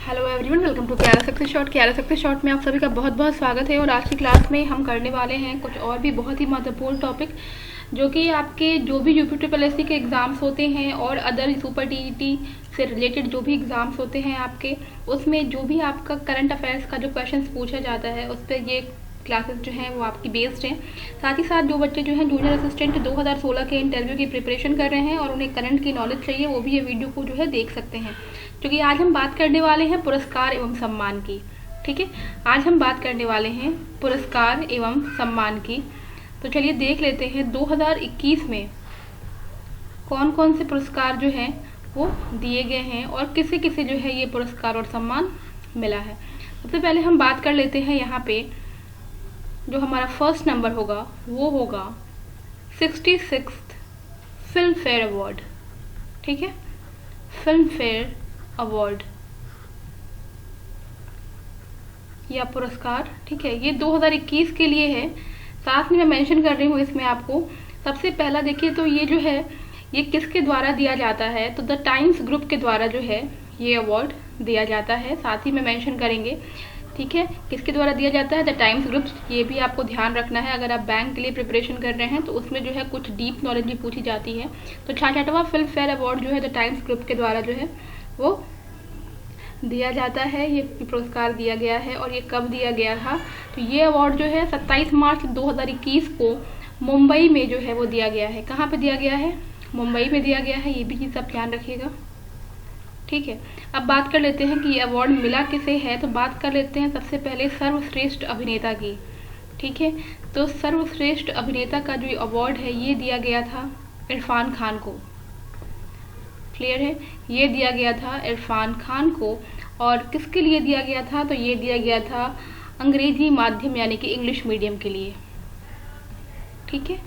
Hello everyone, welcome to Kyara success shot. Kyara success shot में आप सभी का बहुत बहुत स्वागत है। और आज की क्लास में हम करने वाले हैं कुछ और भी बहुत ही महत्वपूर्ण टॉपिक, जो कि आपके जो भी यूपी ट्रिपल एससी के एग्ज़ाम्स होते हैं और अदर सुपर टीईटी से रिलेटेड जो भी एग्ज़ाम्स होते हैं आपके, उसमें जो भी आपका करंट अफेयर्स का जो क्वेश्चन पूछा जाता है उस पर ये क्लासेस जो हैं वो आपकी बेस्ड हैं। साथ ही साथ जो बच्चे जो हैं जूनियर असिस्टेंट 2016 के इंटरव्यू की प्रिपरेशन कर रहे हैं और उन्हें करंट की नॉलेज चाहिए, वो भी ये वीडियो को जो है देख सकते हैं, क्योंकि आज हम बात करने वाले हैं पुरस्कार एवं सम्मान की। ठीक है, आज हम बात करने वाले हैं पुरस्कार एवं सम्मान की। तो चलिए देख लेते हैं 2021 में कौन कौन से पुरस्कार जो हैं वो दिए गए हैं और किसे किसे जो है ये पुरस्कार और सम्मान मिला है। सबसे पहले हम बात कर लेते हैं, यहाँ पे जो हमारा फर्स्ट नंबर होगा वो होगा 66th फिल्म फेयर अवार्ड। ठीक है, फिल्म फेयर अवार्ड या पुरस्कार। ठीक है, ये 2021 के लिए है। साथ में मैं मेंशन कर रही हूँ इसमें आपको। सबसे पहला देखिए तो ये जो है ये किसके द्वारा दिया जाता है, तो द टाइम्स ग्रुप के द्वारा जो है ये अवार्ड दिया जाता है। साथ ही में मेंशन करेंगे, ठीक है, किसके द्वारा दिया जाता है, द टाइम्स ग्रुप। ये भी आपको ध्यान रखना है, अगर आप बैंक के लिए प्रिपरेशन कर रहे हैं तो उसमें जो है कुछ डीप नॉलेज भी पूछी जाती है। तो 66वां फिल्म फेयर अवार्ड जो है द टाइम्स ग्रुप के द्वारा जो है वो दिया जाता है। ये पुरस्कार दिया गया है और ये कब दिया गया था, तो ये अवार्ड जो है 27 मार्च 2021 को मुंबई में जो है वो दिया गया है। कहाँ पे दिया गया है, मुंबई में दिया गया है। ये भी चीज़ आप ध्यान रखिएगा। ठीक है, अब बात कर लेते हैं कि ये अवार्ड मिला किसे है। तो बात कर लेते हैं सबसे पहले सर्वश्रेष्ठ अभिनेता की। ठीक है, तो सर्वश्रेष्ठ अभिनेता का जो अवार्ड है ये दिया गया था इरफान खान को। क्लियर है, ये दिया गया था इरफान खान को। और किसके लिए दिया गया था, तो ये दिया गया था अंग्रेजी माध्यम यानी कि इंग्लिश मीडियम के लिए। ठीक है,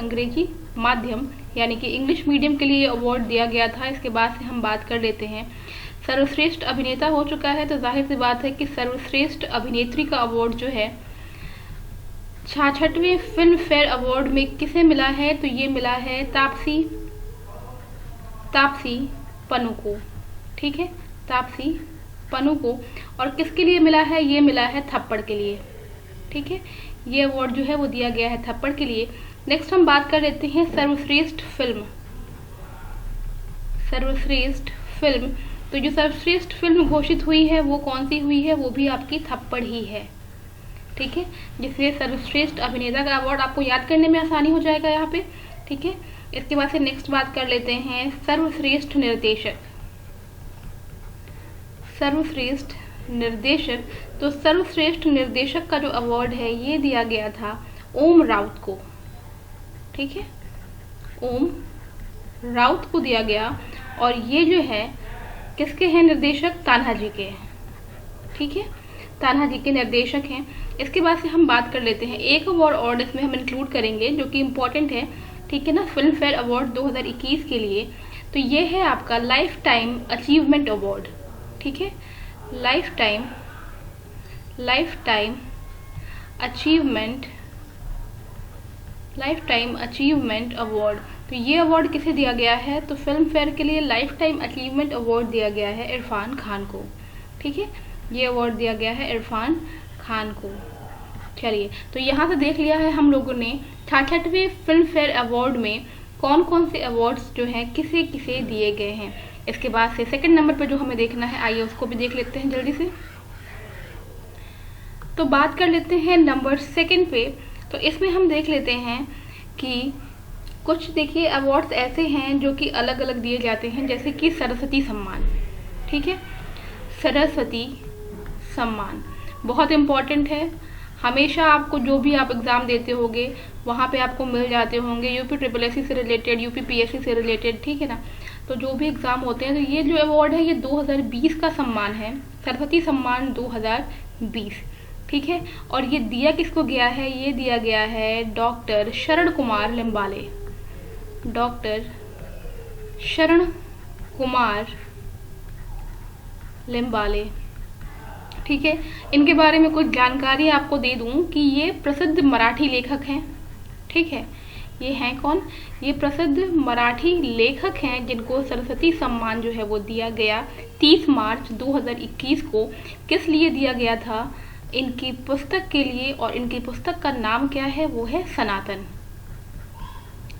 अंग्रेजी माध्यम यानी कि इंग्लिश मीडियम के लिए अवार्ड दिया गया था। इसके बाद से हम बात कर लेते हैं, सर्वश्रेष्ठ अभिनेता हो चुका है तो जाहिर सी बात है कि सर्वश्रेष्ठ अभिनेत्री का अवार्ड जो है 66वें फिल्म फेयर अवार्ड में किसे मिला है, तो ये मिला है तापसी पन्नू को। ठीक है, तापसी पन्नू को। और किसके लिए मिला है, ये मिला है थप्पड़ के लिए। ठीक है, ये अवार्ड जो है वो दिया गया है थप्पड़ के लिए। नेक्स्ट हम बात कर लेते हैं सर्वश्रेष्ठ फिल्म। सर्वश्रेष्ठ फिल्म, तो जो सर्वश्रेष्ठ फिल्म घोषित हुई है वो कौन सी हुई है, वो भी आपकी थप्पड़ ही है। ठीक है, जिससे सर्वश्रेष्ठ अभिनेता का अवार्ड आपको याद करने में आसानी हो जाएगा यहाँ पे। ठीक है, इसके बाद से नेक्स्ट बात कर लेते हैं सर्वश्रेष्ठ निर्देशक। सर्वश्रेष्ठ निर्देशक, तो सर्वश्रेष्ठ निर्देशक का जो अवार्ड है ये दिया गया था ओम राउत को। ठीक है, ओम राउत को दिया गया। और ये जो है किसके हैं निर्देशक, तान्हा जी के। ठीक है, तान्हा जी के निर्देशक हैं। इसके बाद से हम बात कर लेते हैं एक अवार्ड और इसमें हम इंक्लूड करेंगे जो कि इम्पोर्टेंट है। ठीक है ना, फिल्म फेयर अवार्ड 2021 के लिए। तो ये है आपका लाइफ टाइम अचीवमेंट अवार्ड। ठीक है, लाइफ टाइम अचीवमेंट अवार्ड। तो ये अवार्ड किसे दिया गया है, तो फिल्म फेयर के लिए लाइफ टाइम अचीवमेंट अवार्ड दिया गया है इरफान खान को। ठीक है, ये अवार्ड दिया गया है इरफान खान को। चलिए, तो यहाँ से देख लिया है हम लोगों ने 66वें फिल्म फेयर अवार्ड में कौन कौन से अवार्ड्स जो हैं किसे किसे दिए गए हैं। इसके बाद से सेकंड नंबर पर जो हमें देखना है, आइए उसको भी देख लेते हैं जल्दी से। तो बात कर लेते हैं नंबर सेकंड पे। तो इसमें हम देख लेते हैं कि कुछ देखिए अवार्ड्स ऐसे हैं जो कि अलग अलग दिए जाते हैं, जैसे कि सरस्वती सम्मान। ठीक है, सरस्वती सम्मान बहुत इम्पॉर्टेंट है। हमेशा आपको जो भी आप एग्ज़ाम देते होंगे वहाँ पे आपको मिल जाते होंगे, यूपी ट्रिपल एससी से रिलेटेड, यूपी पीएससी से रिलेटेड। ठीक है ना, तो जो भी एग्ज़ाम होते हैं, तो ये जो अवार्ड है ये 2020 का सम्मान है, सरस्वती सम्मान 2020। ठीक है, और ये दिया किसको गया है, ये दिया गया है डॉक्टर शरण कुमार लिम्बाले। डॉक्टर शरण कुमार लिम्बाले। ठीक है, इनके बारे में कुछ जानकारी आपको दे दूं कि ये प्रसिद्ध मराठी लेखक हैं। ठीक है, ये हैं कौन? ये प्रसिद्ध मराठी लेखक हैं जिनको सरस्वती सम्मान जो है वो दिया गया 30 मार्च 2021 को। किस लिए दिया गया था? इनकी पुस्तक के लिए, और इनकी पुस्तक का नाम क्या है? वो है सनातन।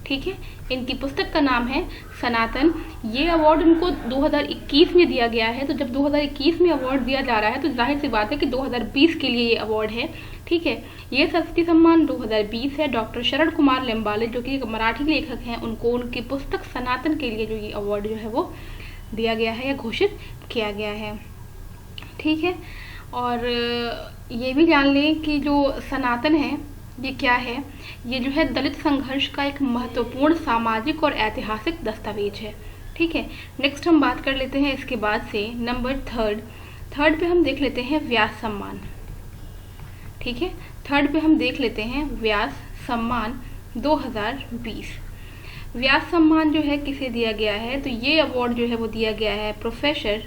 ठीक है, इनकी पुस्तक का नाम है सनातन। ये अवार्ड उनको 2021 में दिया गया है। तो जब 2021 में अवार्ड दिया जा रहा है तो जाहिर सी बात है कि 2020 के लिए ये अवार्ड है। ठीक है, ये सरस्वती सम्मान 2020 है। डॉक्टर शरण कुमार लिम्बाले जो कि मराठी लेखक हैं, उनको उनकी पुस्तक सनातन के लिए जो ये अवार्ड जो है वो दिया गया है या घोषित किया गया है। ठीक है, और ये भी जान लें कि जो सनातन है ये क्या है? ये जो है दलित संघर्ष का एक महत्वपूर्ण सामाजिक और ऐतिहासिक दस्तावेज है। ठीक है, नेक्स्ट हम बात कर लेते हैं इसके बाद से नंबर थर्ड पे हम देख लेते हैं व्यास सम्मान। ठीक है, थर्ड पे हम देख लेते हैं व्यास सम्मान 2020। व्यास सम्मान जो है किसे दिया गया है? तो ये अवार्ड जो है वो दिया गया है प्रोफेसर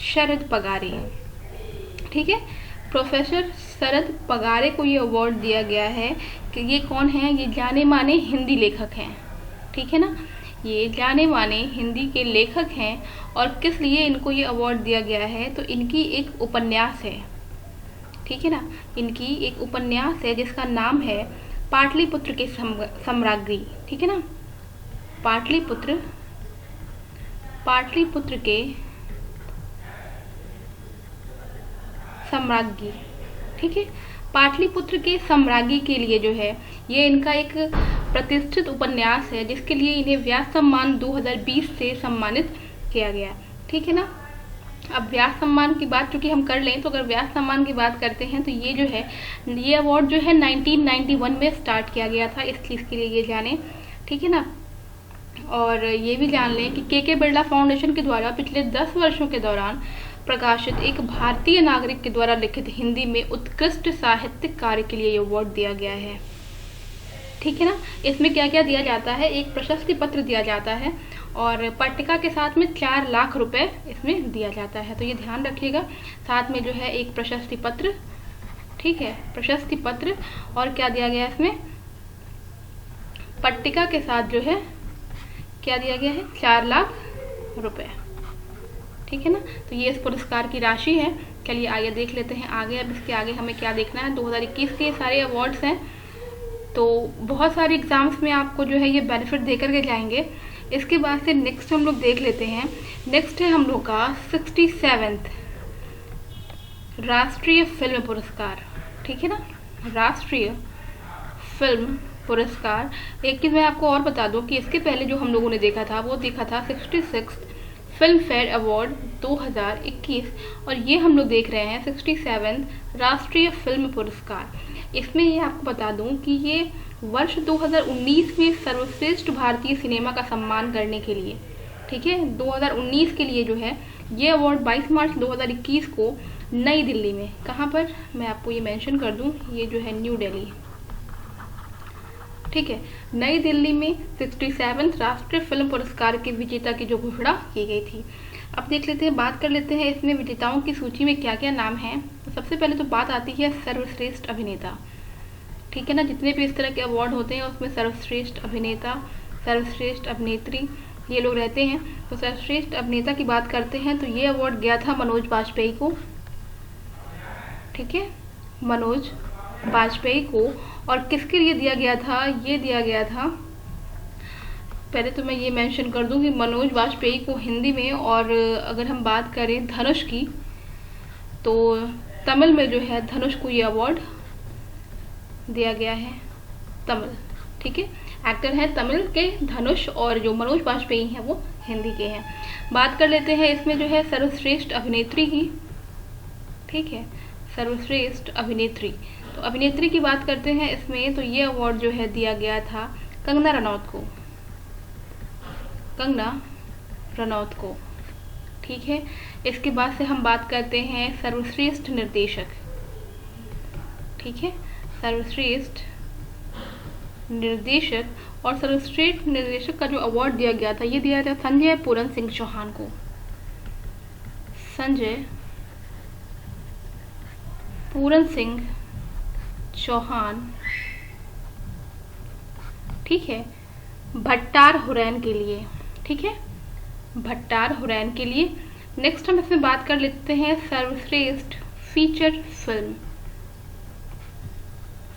शरद पगारे। ठीक है, प्रोफेसर शरद पगारे को ये अवार्ड दिया गया है कि ये कौन है? ये जाने माने हिंदी लेखक हैं। ठीक है ना, ये जाने माने हिंदी के लेखक हैं। और किस लिए इनको ये अवार्ड दिया गया है? तो इनकी एक उपन्यास है। ठीक है ना, इनकी एक उपन्यास है जिसका नाम है पाटलिपुत्र के सम्राज्ञी। ठीक है ना, पाटलिपुत्र के सम्राज्ञी। ठीक है, पाटलिपुत्र के सम्राज्ञी के लिए जो है ये इनका एक प्रतिष्ठित उपन्यास है जिसके लिए इन्हें व्यास सम्मान 2020 से सम्मानित किया गया। ठीक है ना, अब व्यास सम्मान की बात चूंकि हम कर लें तो अगर व्यास सम्मान की बात करते हैं तो ये जो है ये अवार्ड जो है 1991 में स्टार्ट किया गया था, इस चीज़ के लिए ये जाने। ठीक है ना, और ये भी जान लें कि के बिरला फाउंडेशन के द्वारा पिछले 10 वर्षों के दौरान प्रकाशित एक भारतीय नागरिक के द्वारा लिखित हिंदी में उत्कृष्ट साहित्यिक कार्य के लिए ये अवार्ड दिया गया है। ठीक है ना, इसमें क्या क्या दिया जाता है? एक प्रशस्ति पत्र दिया जाता है और पट्टिका के साथ में 4 लाख रुपए इसमें दिया जाता है। तो ये ध्यान रखिएगा, साथ में जो है एक प्रशस्ति पत्र। ठीक है, प्रशस्ति पत्र और क्या दिया गया इसमें? पट्टिका के साथ जो है क्या दिया गया है? 4 लाख रुपए। ठीक है ना, तो ये इस पुरस्कार की राशि है। चलिए आइए देख लेते हैं आगे। अब इसके आगे हमें क्या देखना है? 2021 के सारे अवार्ड्स हैं, तो बहुत सारे एग्जाम्स में आपको जो है ये बेनिफिट दे करके जाएंगे। इसके बाद से नेक्स्ट हम लोग देख लेते हैं। नेक्स्ट है हम लोग का 67वां राष्ट्रीय फिल्म पुरस्कार। ठीक है ना, राष्ट्रीय फिल्म पुरस्कार। एक चीज़ मैं आपको और बता दूं कि इसके पहले जो हम लोगों ने देखा था वो देखा था 66 फिल्म फेयर अवार्ड 2021 और ये हम लोग देख रहे हैं 67वां राष्ट्रीय फिल्म पुरस्कार। इसमें ये आपको बता दूं कि ये वर्ष 2019 में सर्वश्रेष्ठ भारतीय सिनेमा का सम्मान करने के लिए, ठीक है, 2019 के लिए जो है ये अवार्ड 22 मार्च 2021 को नई दिल्ली में, कहाँ पर मैं आपको ये मेंशन कर दूं, ये जो है न्यू दिल्ली, ठीक है, नई दिल्ली में 67वां राष्ट्रीय फिल्म पुरस्कार के विजेता की जो घोषणा की गई थी। अब देख लेते हैं, बात कर लेते हैं इसमें विजेताओं की सूची में क्या क्या नाम हैं। तो सबसे पहले तो बात आती है सर्वश्रेष्ठ अभिनेता, ठीक है ना, जितने भी इस तरह के अवार्ड होते हैं उसमें सर्वश्रेष्ठ अभिनेता, सर्वश्रेष्ठ अभिनेत्री ये लोग रहते हैं। तो सर्वश्रेष्ठ अभिनेता की बात करते हैं तो ये अवार्ड गया था मनोज बाजपेयी को, ठीक है, मनोज बाजपेयी को। और किसके लिए दिया गया था? ये दिया गया था, पहले तो मैं ये मेंशन कर दूं कि मनोज बाजपेयी को हिंदी में, और अगर हम बात करें धनुष की तो तमिल में जो है धनुष को ये अवार्ड दिया गया है, तमिल, ठीक है, एक्टर है तमिल के धनुष और जो मनोज बाजपेयी हैं वो हिंदी के हैं। बात कर लेते हैं इसमें जो है सर्वश्रेष्ठ अभिनेत्री की, ठीक है, सर्वश्रेष्ठ अभिनेत्री। तो अभिनेत्री की बात करते हैं इसमें तो ये अवार्ड जो है दिया गया था कंगना रनौत को, कंगना रनौत को, ठीक है। इसके बाद से हम बात करते हैं सर्वश्रेष्ठ निर्देशक, ठीक है, सर्वश्रेष्ठ निर्देशक। और सर्वश्रेष्ठ निर्देशक का जो अवार्ड दिया गया था ये दिया था संजय पूरन सिंह चौहान को, संजय पूरन सिंह चौहान ठीक है, भट्टार हुरैन के लिए, ठीक है, भट्टार हुरैन के लिए। नेक्स्ट हम इसमें बात कर लेते हैं सर्वश्रेष्ठ फीचर फिल्म,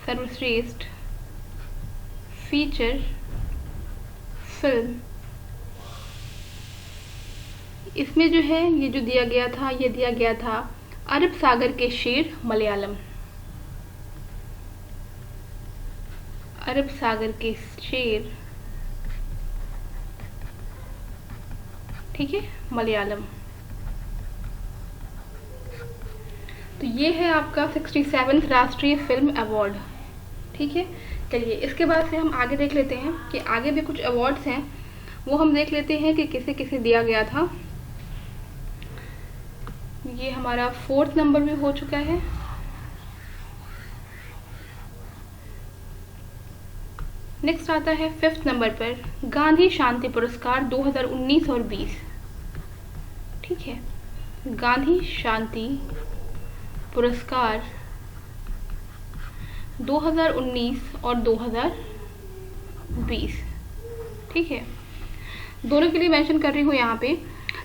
सर्वश्रेष्ठ फीचर फिल्म। इसमें जो है ये जो दिया गया था, ये दिया गया था अरब सागर के शेर मलयालम, अरब सागर के शेर, ठीक है, मलयालम। तो ये है आपका 67वां राष्ट्रीय फिल्म अवार्ड, ठीक है। चलिए इसके बाद से हम आगे देख लेते हैं कि आगे भी कुछ अवार्ड्स हैं, वो हम देख लेते हैं कि किसे किसे दिया गया था। ये हमारा 4th नंबर में हो चुका है। नेक्स्ट आता है 5th नंबर पर गांधी शांति पुरस्कार 2019 और 20, ठीक है, गांधी शांति पुरस्कार 2019 और 2020, ठीक है, दोनों के लिए मेंशन कर रही हूँ यहाँ पे।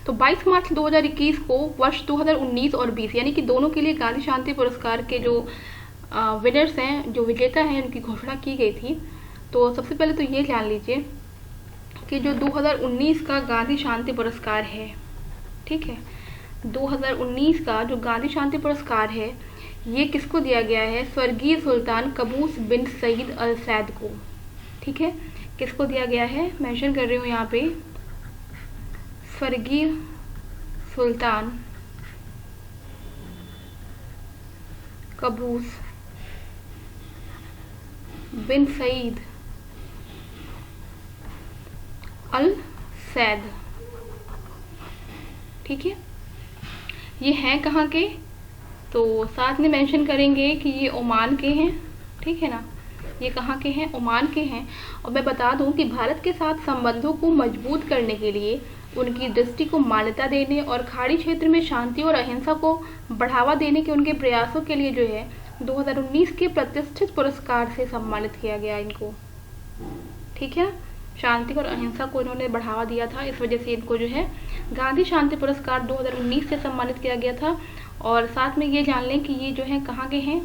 तो 22 मार्च 2021 को वर्ष 2019 और 20 यानी कि दोनों के लिए गांधी शांति पुरस्कार के जो विनर्स हैं, जो विजेता हैं, उनकी घोषणा की गई थी। तो सबसे पहले तो ये जान लीजिए कि जो 2019 का गांधी शांति पुरस्कार है, ठीक है, 2019 का जो गांधी शांति पुरस्कार है, ये किसको दिया गया है? स्वर्गीय सुल्तान कबूस बिन सईद अल सैद को, ठीक है, किसको दिया गया है? मेंशन कर रही हूँ यहाँ पे, स्वर्गीय सुल्तान कबूस बिन सईद अल सैद, ठीक है। ये हैं कहाँ के? तो साथ में मेंशन करेंगे कि ये ओमान के हैं, ठीक है ना, ये कहाँ के हैं? ओमान के हैं। और मैं बता दूं कि भारत के साथ संबंधों को मजबूत करने के लिए, उनकी दृष्टि को मान्यता देने और खाड़ी क्षेत्र में शांति और अहिंसा को बढ़ावा देने के उनके प्रयासों के लिए जो है 2019 के प्रतिष्ठित पुरस्कार से सम्मानित किया गया इनको, ठीक है। शांति और अहिंसा को इन्होंने बढ़ावा दिया था, इस वजह से इनको जो है गांधी शांति पुरस्कार 2019 से सम्मानित किया गया था। और साथ में ये जान लें कि ये जो है कहाँ के हैं?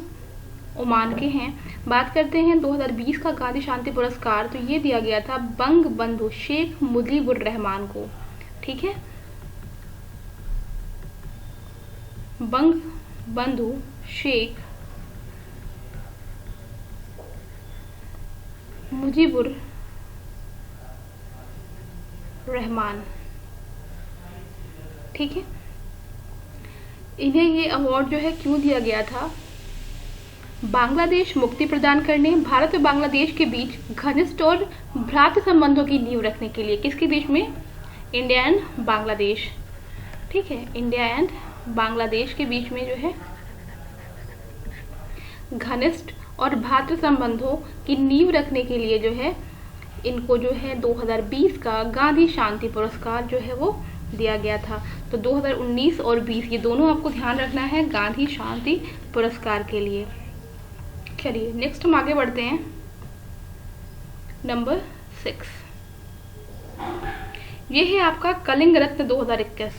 ओमान के हैं। बात करते हैं 2020 का गांधी शांति पुरस्कार, तो ये दिया गया था बंग बंधु शेख मुजीबुर रहमान को, ठीक है, बंग बंधु शेख मुजीबुर रहमान, ठीक है। इन्हें ये अवार्ड जो है क्यों दिया गया था? बांग्लादेश मुक्ति प्रदान करने, भारत और बांग्लादेश के बीच घनिष्ठ और भ्रातृ संबंधों की नींव रखने के लिए। किसके बीच में? इंडिया एंड बांग्लादेश, ठीक है, इंडिया एंड बांग्लादेश के बीच में जो है घनिष्ठ और भ्रातृ संबंधों की नींव रखने के लिए जो है इनको जो है 2020 का गांधी शांति पुरस्कार जो है वो दिया गया था। तो 2019 और 20 ये दोनों आपको ध्यान रखना है गांधी शांति पुरस्कार के लिए। चलिए नेक्स्ट हम आगे बढ़ते हैं, नंबर 6, ये है आपका कलिंग रत्न 2021।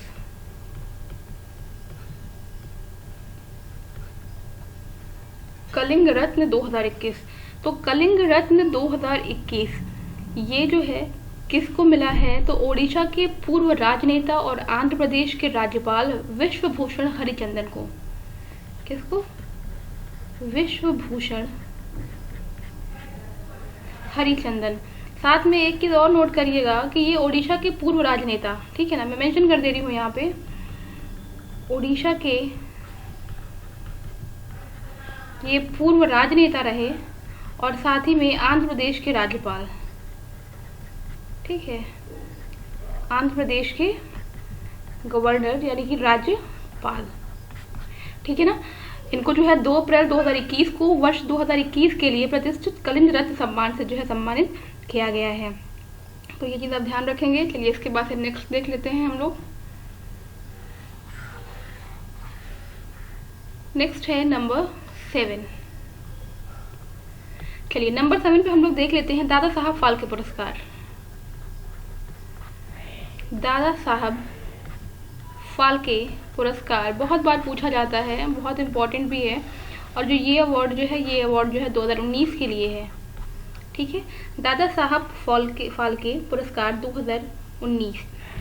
कलिंग रत्न 2021। तो कलिंग रत्न 2021 ये जो है किसको मिला है? तो ओडिशा के पूर्व राजनेता और आंध्र प्रदेश के राज्यपाल विश्वभूषण हरिचंदन को। किसको? विश्वभूषण हरिचंदन। साथ में एक चीज और नोट करिएगा कि ये ओडिशा के पूर्व राजनेता, ठीक है ना, मैं मेंशन कर दे रही हूँ यहाँ पे, ओडिशा के ये पूर्व राजनेता रहे और साथ ही में आंध्र प्रदेश के राज्यपाल, ठीक है, आंध्र प्रदेश के गवर्नर यानी कि राज्यपाल, ठीक है ना। इनको जो है 2 अप्रैल 2021 को वर्ष 2021 के लिए प्रतिष्ठित कलिंग रत्न सम्मान से जो है सम्मानित किया गया है। तो ये चीज आप ध्यान रखेंगे। चलिए इसके बाद से नेक्स्ट देख लेते हैं हम लोग। नेक्स्ट है नंबर 7, चलिए नंबर 7 पे हम लोग देख लेते हैं दादा साहब फाल्के पुरस्कार। दादा साहब फाल्के पुरस्कार बहुत बार पूछा जाता है, बहुत इम्पोर्टेंट भी है। और जो ये अवार्ड जो है 2019 के लिए है। ठीक है, दादा साहब फाल्के पुरस्कार 2019।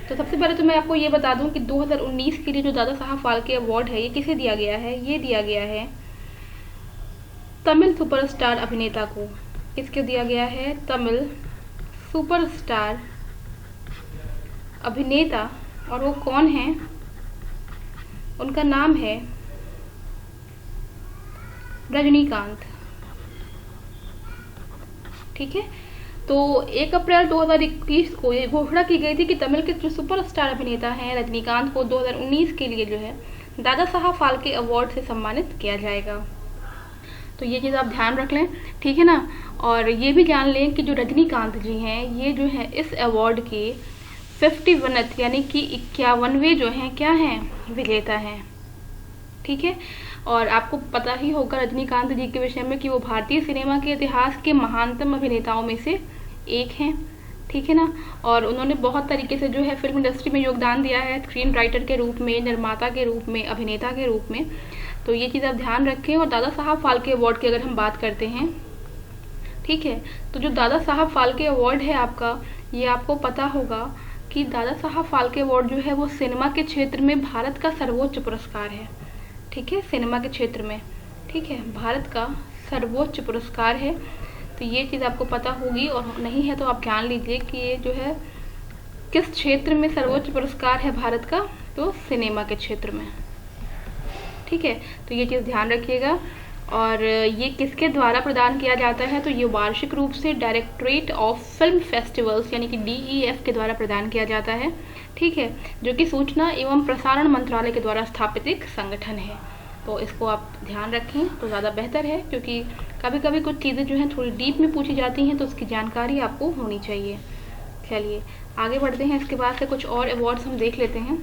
तो सबसे पहले तो मैं आपको ये बता दूं कि 2019 के लिए जो दादा साहब फाल्के अवार्ड है ये किसे दिया गया है? ये दिया गया है तमिल सुपरस्टार अभिनेता को। किसको दिया गया है? तमिल सुपरस्टार अभिनेता। और वो कौन है? उनका नाम है रजनीकांत। ठीक है, तो 1 अप्रैल 2021 को ये घोषणा की गई थी कि तमिल के जो सुपरस्टार अभिनेता हैं रजनीकांत को 2019 के लिए जो है दादा साहब फाल्के अवार्ड से सम्मानित किया जाएगा। तो ये चीज़ आप ध्यान रख लें, ठीक है ना। और ये भी जान लें कि जो रजनीकांत जी हैं ये जो है इस अवार्ड के 51th यानी कि 51वें जो हैं क्या हैं? विजेता हैं। ठीक है, और आपको पता ही होगा रजनीकांत जी के विषय में कि वो भारतीय सिनेमा के इतिहास के महानतम अभिनेताओं में से एक हैं। ठीक है ना, और उन्होंने बहुत तरीके से जो है फिल्म इंडस्ट्री में योगदान दिया है, स्क्रीन राइटर के रूप में, निर्माता के रूप में, अभिनेता के रूप में। तो ये चीज़ आप ध्यान रखें। और दादा साहब फाल्के अवार्ड की अगर हम बात करते हैं, ठीक है, तो जो दादा साहब फाल्के अवार्ड है आपका, ये आपको पता होगा कि दादा साहब फाल्के अवार्ड जो है वो सिनेमा के क्षेत्र में भारत का सर्वोच्च पुरस्कार है। ठीक है, सिनेमा के क्षेत्र में, ठीक है, भारत का सर्वोच्च पुरस्कार है। तो ये चीज़ आपको पता होगी, और नहीं है तो आप जान लीजिए कि ये जो है किस क्षेत्र में सर्वोच्च पुरस्कार है भारत का? तो सिनेमा के क्षेत्र में। ठीक है, तो ये चीज़ ध्यान रखिएगा। और ये किसके द्वारा प्रदान किया जाता है? तो ये वार्षिक रूप से डायरेक्टरेट ऑफ फिल्म फेस्टिवल्स यानी कि DEF के द्वारा प्रदान किया जाता है। ठीक है, जो कि सूचना एवं प्रसारण मंत्रालय के द्वारा स्थापित एक संगठन है। तो इसको आप ध्यान रखें तो ज़्यादा बेहतर है, क्योंकि कभी कभी कुछ चीज़ें जो हैं थोड़ी डीप में पूछी जाती हैं, तो उसकी जानकारी आपको होनी चाहिए। चलिए आगे बढ़ते हैं, इसके बाद से कुछ और अवार्ड्स हम देख लेते हैं।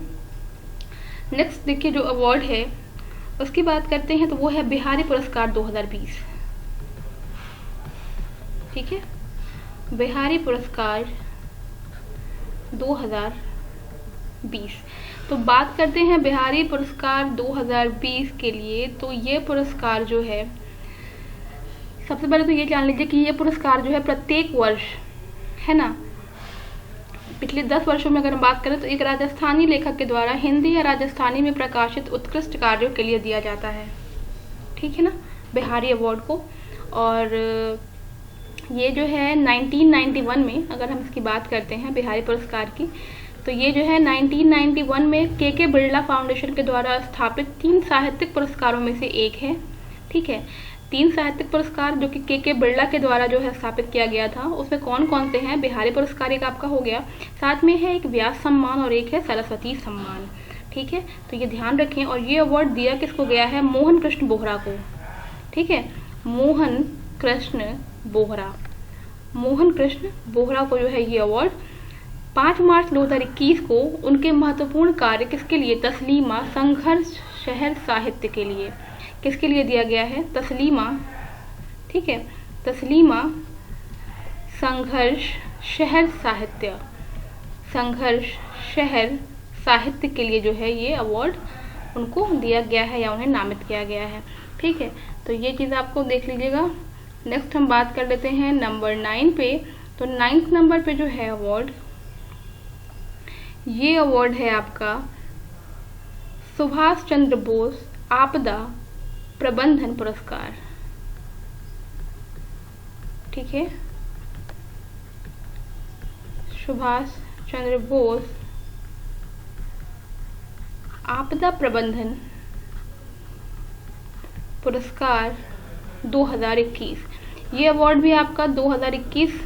नेक्स्ट देखिए जो अवार्ड है उसकी बात करते हैं, तो वो है बिहारी पुरस्कार 2020। ठीक है, बिहारी पुरस्कार 2020। तो बात करते हैं बिहारी पुरस्कार 2020 के लिए। तो ये पुरस्कार जो है, सबसे पहले तो ये जान लीजिए कि ये पुरस्कार जो है प्रत्येक वर्ष, है ना, पिछले 10 वर्षों में अगर हम बात करें तो एक राजस्थानी लेखक के द्वारा हिंदी या राजस्थानी में प्रकाशित उत्कृष्ट कार्यों के लिए दिया जाता है। ठीक है ना, बिहारी अवार्ड को। और ये जो है 1991 में, अगर हम इसकी बात करते हैं बिहारी पुरस्कार की, तो ये जो है 1991 में के बिरला फाउंडेशन के द्वारा स्थापित 3 साहित्यिक पुरस्कारों में से एक है। ठीक है, 3 साहित्यिक पुरस्कार जो कि के बिरला के द्वारा जो है स्थापित किया गया था, उसमें कौन कौन से हैं? बिहारी पुरस्कार एक आपका हो गया, साथ में है एक व्यास सम्मान और एक है सरस्वती सम्मान। ठीक है, तो ये ध्यान रखें। और ये अवार्ड दिया किसको गया है? मोहन कृष्ण बोहरा को। ठीक है, मोहन कृष्ण बोहरा, मोहन कृष्ण बोहरा को जो है ये अवार्ड 5 मार्च 2021 को उनके महत्वपूर्ण कार्य किसके लिए? तस्लीमा संघर्ष शहर साहित्य के लिए। किसके लिए दिया गया है? तस्लीमा। ठीक है, तस्लीमा संघर्ष शहर साहित्य, संघर्ष शहर साहित्य के लिए जो है ये अवार्ड उनको दिया गया है या उन्हें नामित किया गया है। ठीक है, तो ये चीज़ आपको देख लीजिएगा। नेक्स्ट हम बात कर लेते हैं नंबर 9 पे। तो 9th नंबर पे जो है अवार्ड, ये अवार्ड है आपका सुभाष चंद्र बोस आपदा प्रबंधन पुरस्कार। ठीक है, सुभाष चंद्र बोस आपदा प्रबंधन पुरस्कार 2021। ये अवार्ड भी आपका 2021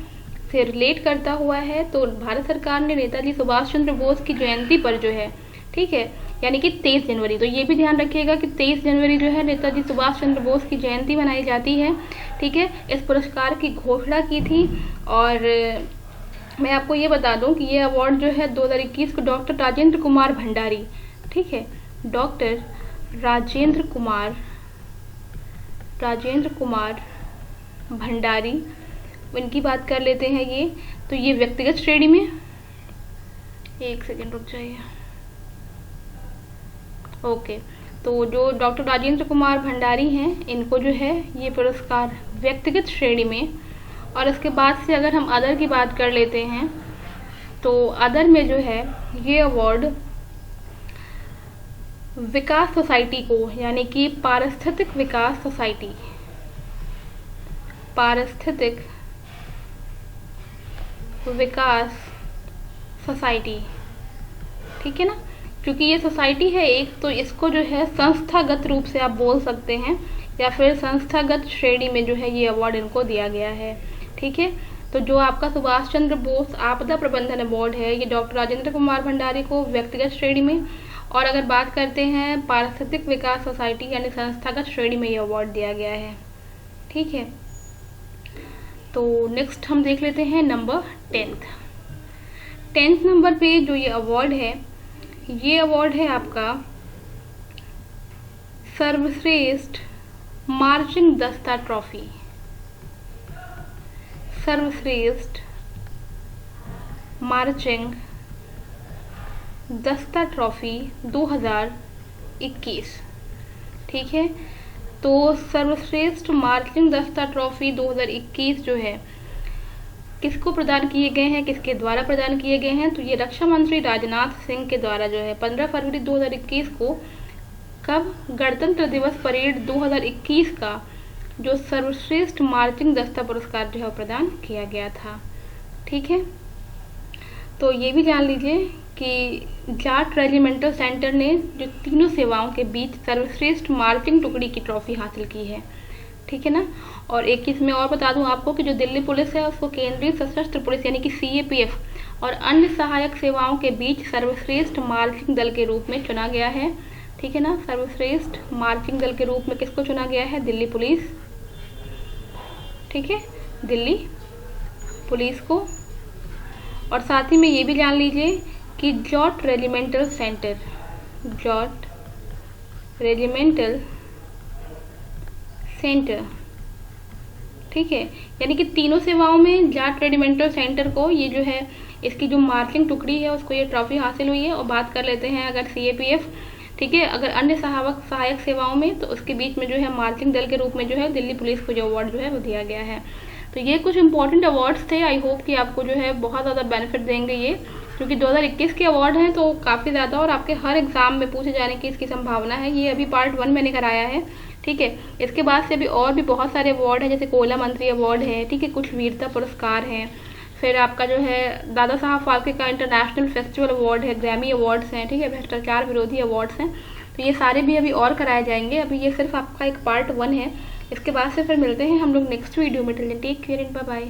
से रिलेट करता हुआ है। तो भारत सरकार ने नेताजी सुभाष चंद्र बोस की जयंती पर जो है, ठीक है, यानी कि 23 जनवरी, तो ये भी ध्यान रखिएगा कि 23 जनवरी जो है नेताजी सुभाष चंद्र बोस की जयंती मनाई जाती है। ठीक है, इस पुरस्कार की घोषणा की थी। और मैं आपको ये बता दूं कि ये अवार्ड जो है 2021 को डॉक्टर राजेंद्र कुमार भंडारी, ठीक है, डॉक्टर राजेंद्र कुमार भंडारी, इनकी बात कर लेते हैं। ये तो ये व्यक्तिगत श्रेणी में, एक सेकेंड रुक जाइए। ओके, तो जो डॉक्टर राजेंद्र कुमार भंडारी हैं, इनको जो है ये पुरस्कार व्यक्तिगत श्रेणी में। और इसके बाद से अगर हम अदर की बात कर लेते हैं तो अदर में जो है ये अवार्ड विकास सोसाइटी को, यानी कि पारिस्थितिक विकास सोसाइटी, पारिस्थितिक विकास सोसाइटी, ठीक है ना, क्योंकि ये सोसाइटी है एक, तो इसको जो है संस्थागत रूप से आप बोल सकते हैं, या फिर संस्थागत श्रेणी में जो है ये अवार्ड इनको दिया गया है, ठीक है। तो जो आपका सुभाष चंद्र बोस आपदा प्रबंधन अवार्ड है, ये डॉक्टर राजेंद्र कुमार भंडारी को व्यक्तिगत श्रेणी में, और अगर बात करते हैं पारिस्थितिक विकास सोसाइटी यानी संस्थागत श्रेणी में ये अवार्ड दिया गया है, ठीक है। तो नेक्स्ट हम देख लेते हैं नंबर 10th नंबर पे जो ये अवार्ड है, ये अवार्ड है आपका सर्वश्रेष्ठ मार्चिंग दस्ता ट्रॉफी, सर्वश्रेष्ठ मार्चिंग दस्ता ट्रॉफी 2021, ठीक है। तो सर्वश्रेष्ठ मार्चिंग दस्ता ट्रॉफी 2021 जो है किसको प्रदान किए गए हैं, किसके द्वारा प्रदान किए गए हैं, तो ये रक्षा मंत्री राजनाथ सिंह के द्वारा जो है 15 फरवरी 2021 को, कब, गणतंत्र दिवस परेड 2021 का जो सर्वश्रेष्ठ मार्चिंग दस्ता पुरस्कार जो है प्रदान किया गया था, ठीक है। तो ये भी जान लीजिए कि जाट रेजिमेंटल सेंटर ने जो तीनों सेवाओं के बीच सर्वश्रेष्ठ मार्चिंग टुकड़ी की ट्रॉफी हासिल की है, ठीक है ना। और एक चीज़ मैं और बता दूं आपको कि जो दिल्ली पुलिस है उसको केंद्रीय सशस्त्र पुलिस यानी कि CAPF और अन्य सहायक सेवाओं के बीच सर्वश्रेष्ठ मार्चिंग दल के रूप में चुना गया है, ठीक है ना। सर्वश्रेष्ठ मार्चिंग दल के रूप में किसको चुना गया है, दिल्ली पुलिस, ठीक है, दिल्ली पुलिस को। और साथ ही में ये भी जान लीजिए कि Jat regimental centre, Jat regimental centre, ठीक है, यानी कि तीनों सेवाओं में जाट रेजिमेंटल सेंटर को ये जो है इसकी जो मार्चिंग टुकड़ी है उसको ये ट्रॉफी हासिल हुई है। और बात कर लेते हैं अगर CAPF, ठीक है, अगर अन्य सहायक सेवाओं में तो उसके बीच में जो है मार्चिंग दल के रूप में जो है दिल्ली पुलिस को जो अवार्ड जो है वो दिया गया है। तो ये कुछ इंपॉर्टेंट अवार्ड्स थे, आई होप कि आपको जो है बहुत ज़्यादा बेनिफिट देंगे ये, क्योंकि 2021 के अवार्ड हैं तो काफ़ी ज़्यादा, और आपके हर एग्जाम में पूछे जाने की इसकी संभावना है। ये अभी पार्ट 1 मैंने कराया है, ठीक है। इसके बाद से अभी और भी बहुत सारे अवार्ड हैं, जैसे कोयला मंत्री अवार्ड है, ठीक है, कुछ वीरता पुरस्कार हैं, फिर आपका जो है दादा साहब फाल्के का इंटरनेशनल फेस्टिवल अवार्ड है, ग्रैमी अवार्ड्स हैं, ठीक है, भ्रष्टाचार विरोधी अवार्ड्स हैं। तो ये सारे भी अभी और कराए जाएंगे, अभी ये सिर्फ आपका एक पार्ट 1 है। इसके बाद से फिर मिलते हैं हम लोग नेक्स्ट वीडियो में। Take care and bye bye.